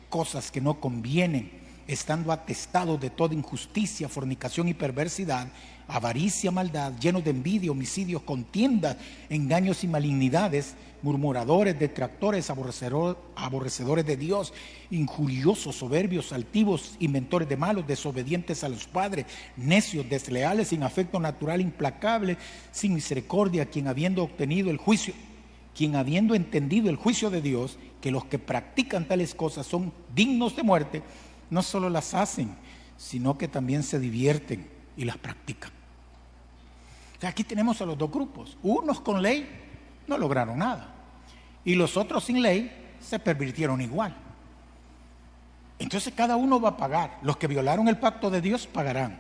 cosas que no convienen, estando atestados de toda injusticia, fornicación y perversidad, avaricia, maldad, llenos de envidia, homicidios, contiendas, engaños y malignidades, murmuradores, detractores, aborrecedores de Dios, injuriosos, soberbios, altivos, inventores de malos, desobedientes a los padres, necios, desleales, sin afecto natural, implacables, sin misericordia, quien habiendo entendido el juicio de Dios, que los que practican tales cosas son dignos de muerte, no solo las hacen, sino que también se divierten y las practican. O sea, aquí tenemos a los dos grupos. Unos con ley no lograron nada, y los otros sin ley se pervirtieron igual. Entonces cada uno va a pagar. Los que violaron el pacto de Dios pagarán.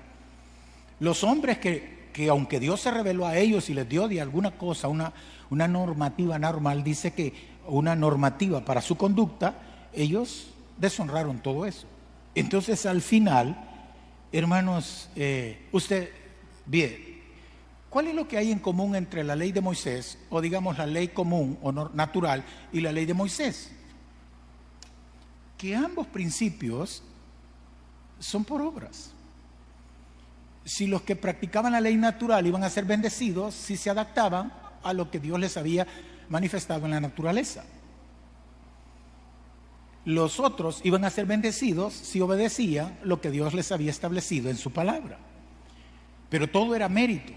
Los hombres que aunque Dios se reveló a ellos y les dio de alguna cosa una normativa normal, dice que una normativa para su conducta, ellos deshonraron todo eso. Entonces al final, hermanos, usted ve, ¿cuál es lo que hay en común entre la ley de Moisés, o digamos la ley común o natural, y la ley de Moisés? Que ambos principios son por obras. Si los que practicaban la ley natural iban a ser bendecidos, si se adaptaban a lo que Dios les había manifestado en la naturaleza. Los otros iban a ser bendecidos si obedecían lo que Dios les había establecido en su palabra. Pero todo era mérito,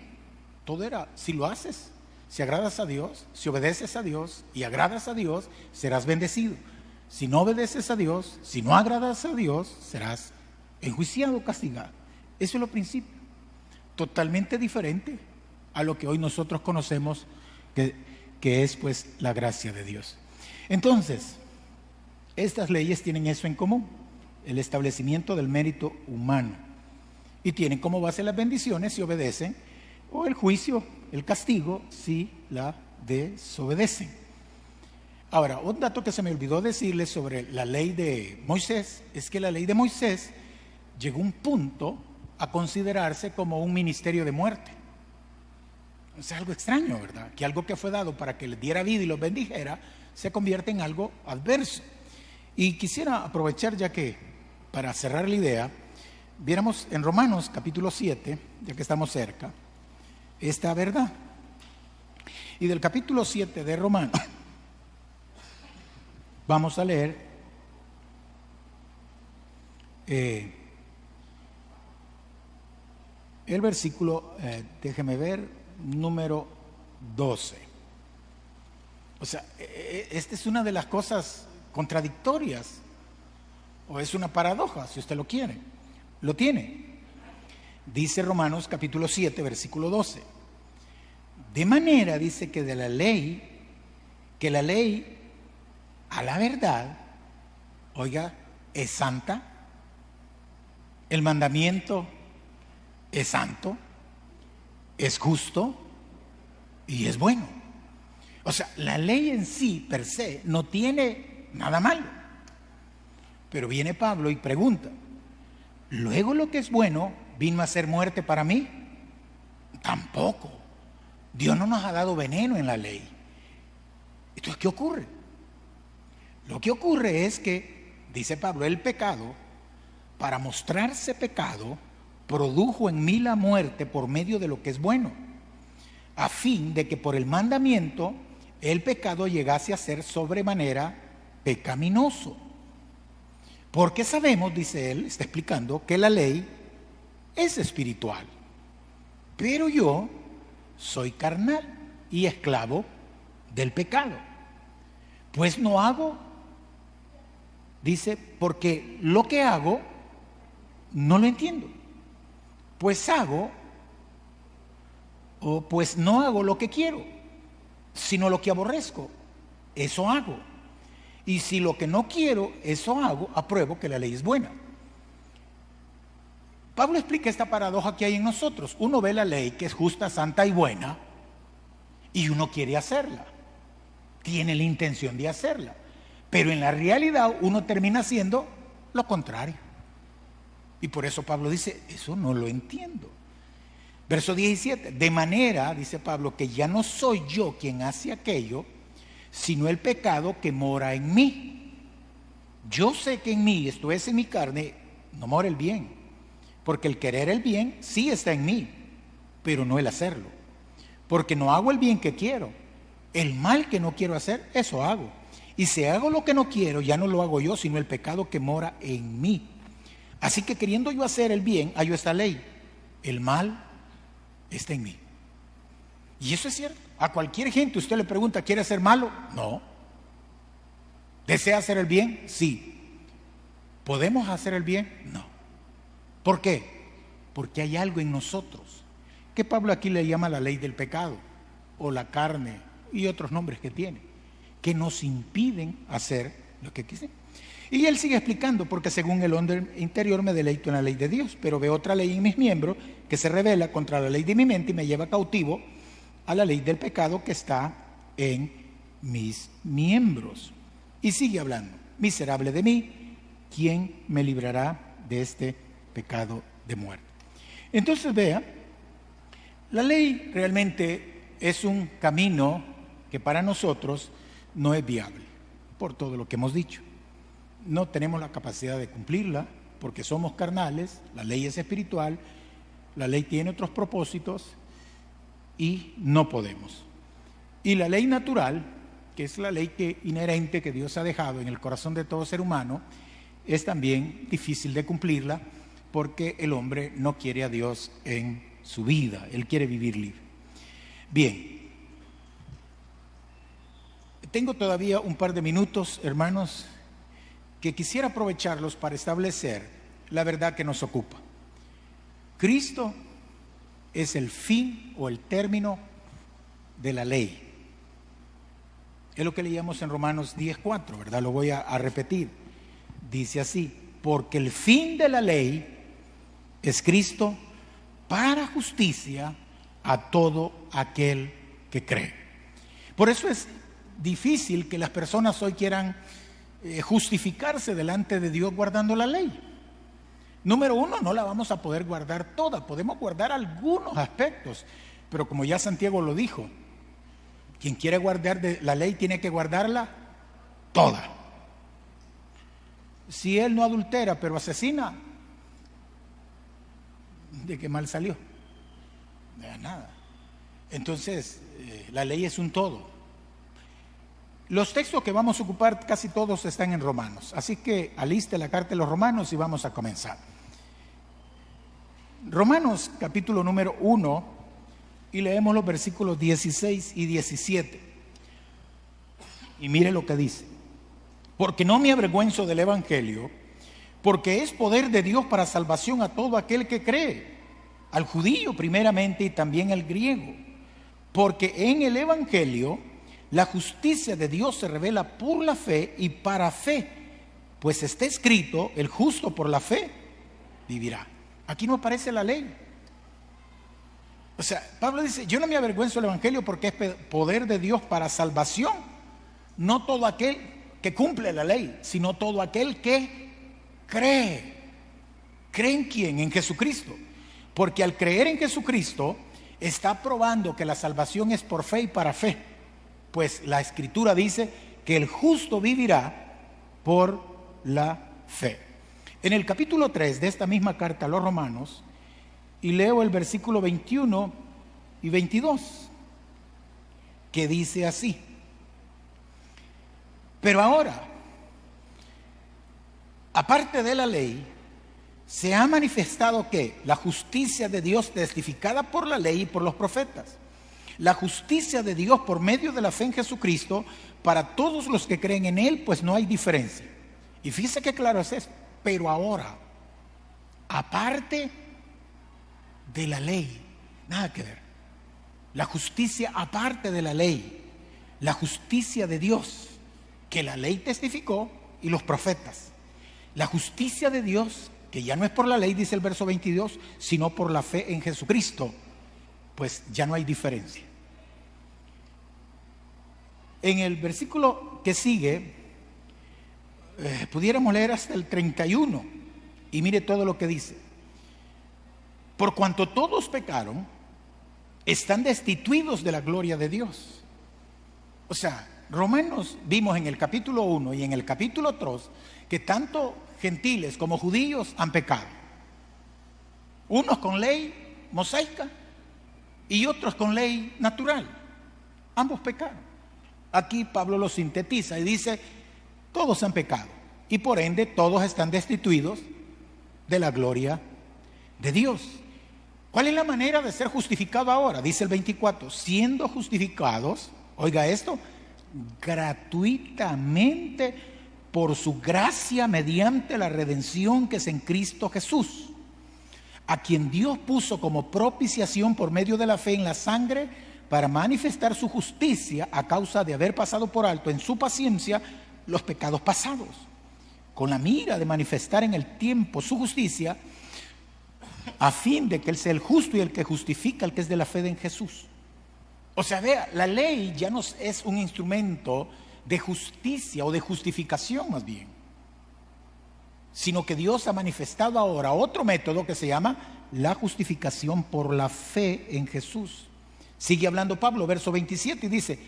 todo era, si lo haces, si agradas a Dios, si obedeces a Dios y agradas a Dios, serás bendecido. Si no obedeces a Dios, si no agradas a Dios, serás enjuiciado o castigado. Eso es lo principio. Totalmente diferente a lo que hoy nosotros conocemos que es pues la gracia de Dios. Entonces, estas leyes tienen eso en común, el establecimiento del mérito humano, y tienen como base las bendiciones si obedecen, o el juicio, el castigo si la desobedecen. Ahora, un dato que se me olvidó decirles sobre la ley de Moisés es que la ley de Moisés llegó a un punto a considerarse como un ministerio de muerte. Es algo extraño, ¿verdad? Que algo que fue dado para que les diera vida y los bendijera se convierte en algo adverso. Y quisiera aprovechar, ya que para cerrar la idea, viéramos en Romanos capítulo 7, ya que estamos cerca, esta verdad. Y del capítulo 7 de Romanos vamos a leer el versículo, déjeme ver, número 12. O sea, esta es una de las cosas contradictorias, o es una paradoja, si usted lo quiere. Lo tiene. Dice Romanos capítulo 7, versículo 12. De manera, dice, que la ley a la verdad, oiga, es santa, el mandamiento es santo, es justo y es bueno. O sea, la ley en sí, per se, no tiene nada malo. Pero viene Pablo y pregunta, ¿luego lo que es bueno vino a ser muerte para mí? Tampoco. Dios no nos ha dado veneno en la ley. Entonces, ¿qué ocurre? Lo que ocurre es que, dice Pablo, el pecado, para mostrarse pecado, produjo en mí la muerte por medio de lo que es bueno, a fin de que por el mandamiento el pecado llegase a ser sobremanera pecaminoso. Porque sabemos, dice él, está explicando, que la ley es espiritual, pero yo soy carnal y esclavo del pecado. Pues no hago, dice, porque lo que hago no lo entiendo. Pues hago, o pues no hago lo que quiero, sino lo que aborrezco, eso hago. Y si lo que no quiero, eso hago, apruebo que la ley es buena. Pablo explica esta paradoja que hay en nosotros. Uno ve la ley que es justa, santa y buena, y uno quiere hacerla, tiene la intención de hacerla, pero en la realidad uno termina haciendo lo contrario. Y por eso Pablo dice, eso no lo entiendo. Verso 17, de manera, dice Pablo, que ya no soy yo quien hace aquello, sino el pecado que mora en mí. Yo sé que en mí, esto es en mi carne, no mora el bien, porque el querer el bien sí está en mí, pero no el hacerlo. Porque no hago el bien que quiero, el mal que no quiero hacer, eso hago. Y si hago lo que no quiero, ya no lo hago yo, sino el pecado que mora en mí. Así que queriendo yo hacer el bien, hallo esta ley: el mal está en mí. Y eso es cierto. A cualquier gente usted le pregunta, ¿quiere ser malo? No. ¿Desea hacer el bien? Sí. ¿Podemos hacer el bien? No. ¿Por qué? Porque hay algo en nosotros que Pablo aquí le llama la ley del pecado, o la carne, y otros nombres que tiene, que nos impiden hacer lo que quise. Y él sigue explicando, porque según el hombre interior me deleito en la ley de Dios, pero veo otra ley en mis miembros que se rebela contra la ley de mi mente y me lleva cautivo a la ley del pecado que está en mis miembros. Y sigue hablando: miserable de mí, ¿quién me librará de este pecado de muerte? Entonces vea, la ley realmente es un camino que para nosotros no es viable, por todo lo que hemos dicho. No tenemos la capacidad de cumplirla porque somos carnales, la ley es espiritual, la ley tiene otros propósitos y no podemos. Y la ley natural, que es la ley inherente que Dios ha dejado en el corazón de todo ser humano, es también difícil de cumplirla porque el hombre no quiere a Dios en su vida, él quiere vivir libre. Bien, tengo todavía un par de minutos, hermanos, que quisiera aprovecharlos para establecer la verdad que nos ocupa. Cristo es el fin o el término de la ley. Es lo que leíamos en Romanos 10:4, ¿verdad? Lo voy a repetir. Dice así: porque el fin de la ley es Cristo para justicia a todo aquel que cree. Por eso es difícil que las personas hoy quieran justificarse delante de Dios guardando la ley. Número uno, no la vamos a poder guardar toda, podemos guardar algunos aspectos, pero como ya Santiago lo dijo, quien quiere guardar la ley tiene que guardarla toda. Si él no adultera pero asesina, ¿de qué mal salió? De nada. Entonces, la ley es un todo. Los textos que vamos a ocupar casi todos están en Romanos, así que aliste la carta de los Romanos y vamos a comenzar. Romanos capítulo número 1, y leemos los versículos 16 y 17. Y mire lo que dice: porque no me avergüenzo del evangelio, porque es poder de Dios para salvación a todo aquel que cree, al judío primeramente y también al griego, porque en el evangelio la justicia de Dios se revela por la fe y para fe, pues está escrito: el justo por la fe vivirá. Aquí no aparece la ley. O sea, Pablo dice: yo no me avergüenzo del evangelio porque es poder de Dios para salvación, no todo aquel que cumple la ley, sino todo aquel que cree. ¿Cree en quién? En Jesucristo. Porque al creer en Jesucristo está probando que la salvación es por fe y para fe. Pues la Escritura dice que el justo vivirá por la fe. En el capítulo 3 de esta misma carta a los Romanos, y leo el versículo 21 y 22, que dice así: pero ahora, aparte de la ley, se ha manifestado que la justicia de Dios testificada por la ley y por los profetas, la justicia de Dios por medio de la fe en Jesucristo para todos los que creen en Él, pues no hay diferencia. Y fíjese qué claro es esto: pero ahora, aparte de la ley, nada que ver. La justicia aparte de la ley, la justicia de Dios que la ley testificó y los profetas, la justicia de Dios que ya no es por la ley, dice el verso 22, sino por la fe en Jesucristo, pues ya no hay diferencia. En el versículo que sigue, pudiéramos leer hasta el 31, y mire todo lo que dice. Por cuanto todos pecaron, están destituidos de la gloria de Dios. O sea, Romanos vimos en el capítulo 1 y en el capítulo 3 que tanto gentiles como judíos han pecado. Unos con ley mosaica y otros con ley natural. Ambos pecaron. Aquí Pablo lo sintetiza y dice, todos han pecado y por ende todos están destituidos de la gloria de Dios. ¿Cuál es la manera de ser justificado ahora? Dice el 24, siendo justificados, oiga esto, gratuitamente por su gracia mediante la redención que es en Cristo Jesús, a quien Dios puso como propiciación por medio de la fe en la sangre para manifestar su justicia a causa de haber pasado por alto en su paciencia los pecados pasados, con la mira de manifestar en el tiempo su justicia, a fin de que Él sea el justo y el que justifica al que es de la fe en Jesús. O sea, vea, la ley ya no es un instrumento de justicia o de justificación más bien, sino que Dios ha manifestado ahora otro método que se llama la justificación por la fe en Jesús. Sigue hablando Pablo, verso 27, y dice,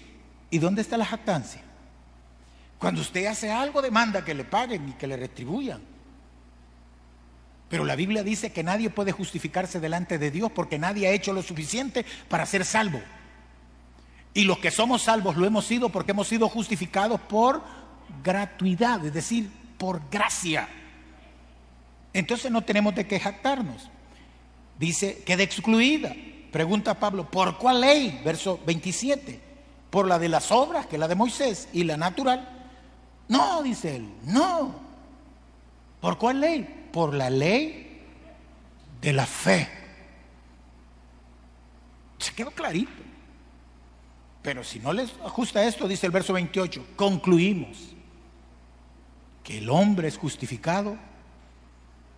¿y dónde está la jactancia? Cuando usted hace algo, demanda que le paguen y que le retribuyan. Pero la Biblia dice que nadie puede justificarse delante de Dios porque nadie ha hecho lo suficiente para ser salvo. Y los que somos salvos lo hemos sido porque hemos sido justificados por gratuidad, es decir, por gracia. Entonces no tenemos de qué jactarnos. Dice, queda excluida. Pregunta Pablo, ¿por cuál ley? Verso 27. ¿Por la de las obras, que es la de Moisés, y la natural? No, dice él, no. ¿Por cuál ley? Por la ley de la fe. Se quedó clarito. Pero si no les ajusta esto, dice el verso 28, concluimos que el hombre es justificado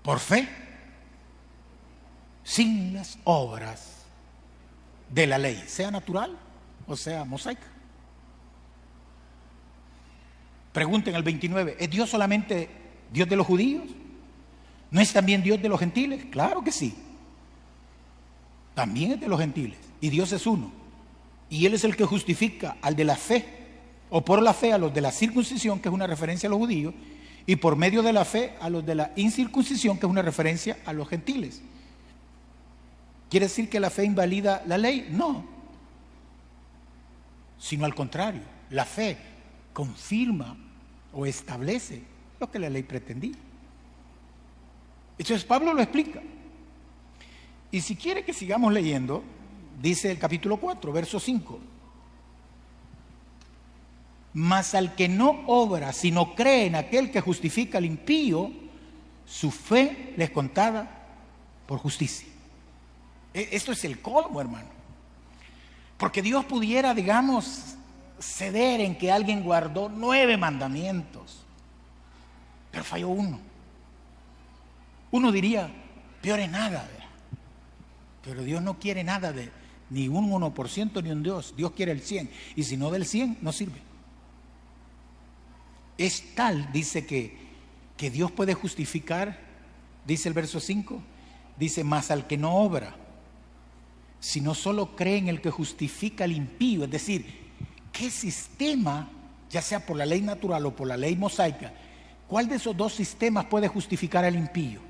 por fe, sin las obras de la ley, sea natural o sea mosaica. Pregunten el 29, ¿es Dios solamente Dios de los judíos? ¿No es también Dios de los gentiles? Claro que sí. También es de los gentiles. Y Dios es uno. Y Él es el que justifica al de la fe, o por la fe a los de la circuncisión, que es una referencia a los judíos, y por medio de la fe a los de la incircuncisión, que es una referencia a los gentiles. ¿Quiere decir que la fe invalida la ley? No. Sino al contrario, la fe confirma o establece lo que la ley pretendía. Entonces Pablo lo explica. Y si quiere que sigamos leyendo, dice el capítulo 4, verso 5. Mas al que no obra, sino cree en aquel que justifica al impío, su fe le es contada por justicia. Esto es el colmo, hermano. Porque Dios pudiera, digamos, ceder en que alguien guardó 9 mandamientos, pero falló uno. Uno diría, peor es nada, ¿verdad? Pero Dios no quiere nada de ni un 1% ni un Dios. Dios quiere el 100. Y si no del 100, no sirve. Es tal, dice que Dios puede justificar, dice el verso 5, dice, mas al que no obra, sino solo cree en el que justifica al impío. Es decir, ¿qué sistema, ya sea por la ley natural o por la ley mosaica, cuál de esos dos sistemas puede justificar al impío?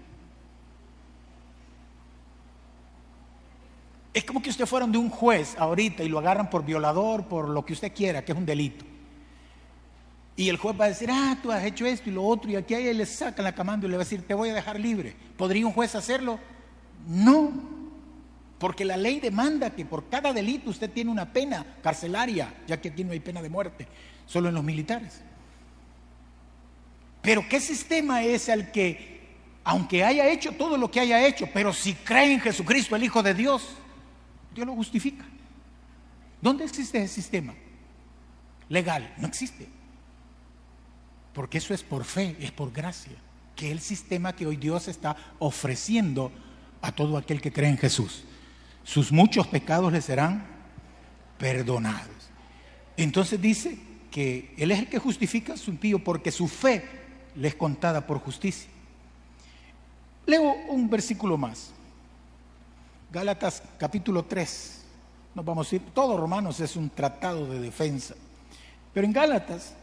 Es como que usted fuera de un juez ahorita y lo agarran por violador, por lo que usted quiera, que es un delito. Y el juez va a decir, tú has hecho esto y lo otro, y aquí a él le sacan la camando y le va a decir, te voy a dejar libre. ¿Podría un juez hacerlo? No, porque la ley demanda que por cada delito usted tiene una pena carcelaria, ya que aquí no hay pena de muerte, solo en los militares. Pero ¿qué sistema es el que, aunque haya hecho todo lo que haya hecho, pero si cree en Jesucristo, el Hijo de Dios, Dios lo justifica? ¿Dónde existe ese sistema legal? No existe. Porque eso es por fe, es por gracia. que es el sistema que hoy Dios está ofreciendo a todo aquel que cree en Jesús. Sus muchos pecados le serán perdonados. Entonces dice que Él es el que justifica a su impío porque su fe le es contada por justicia. Leo un versículo más. Gálatas capítulo 3. Nos vamos a ir, todo Romanos es un tratado de defensa. Pero en Gálatas,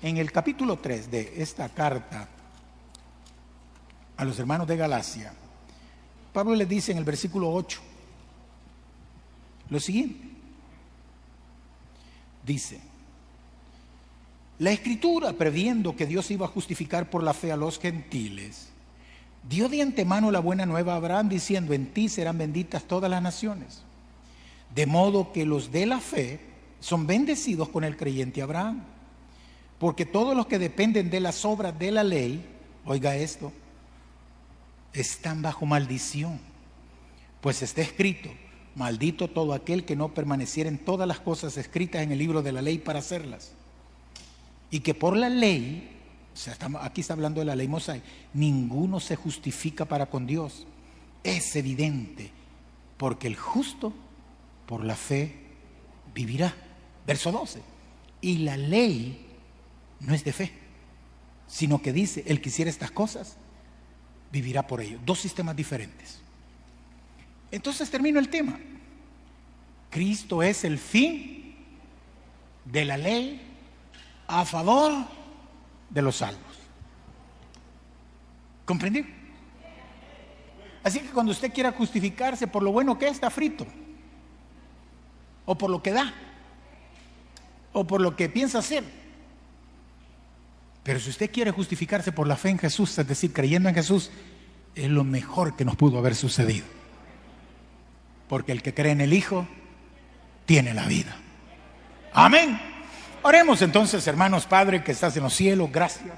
en el capítulo 3 de esta carta a los hermanos de Galacia, Pablo les dice en el versículo 8 lo siguiente. Dice: la Escritura, previendo que Dios iba a justificar por la fe a los gentiles, dio de antemano la buena nueva a Abraham, diciendo: en ti serán benditas todas las naciones. De modo que los de la fe son bendecidos con el creyente Abraham. Porque todos los que dependen de las obras de la ley, oiga esto, están bajo maldición. Pues está escrito: maldito todo aquel que no permaneciera en todas las cosas escritas en el libro de la ley para hacerlas. Y que por la ley, o sea, aquí está hablando de la ley mosaica, ninguno se justifica para con Dios. Es evidente, porque el justo por la fe vivirá. Verso 12. Y la ley no es de fe, sino que dice: el que hiciera estas cosas vivirá por ello. Dos sistemas diferentes. Entonces termino el tema. Cristo es el fin de la ley a favor de los salvos. ¿Comprendió? Así que cuando usted quiera justificarse por lo bueno que es, está frito, o por lo que da, o por lo que piensa hacer. Pero si usted quiere justificarse por la fe en Jesús, es decir, creyendo en Jesús, es lo mejor que nos pudo haber sucedido. Porque el que cree en el Hijo tiene la vida. Amén. Oremos entonces, hermanos. Padre que estás en los cielos, gracias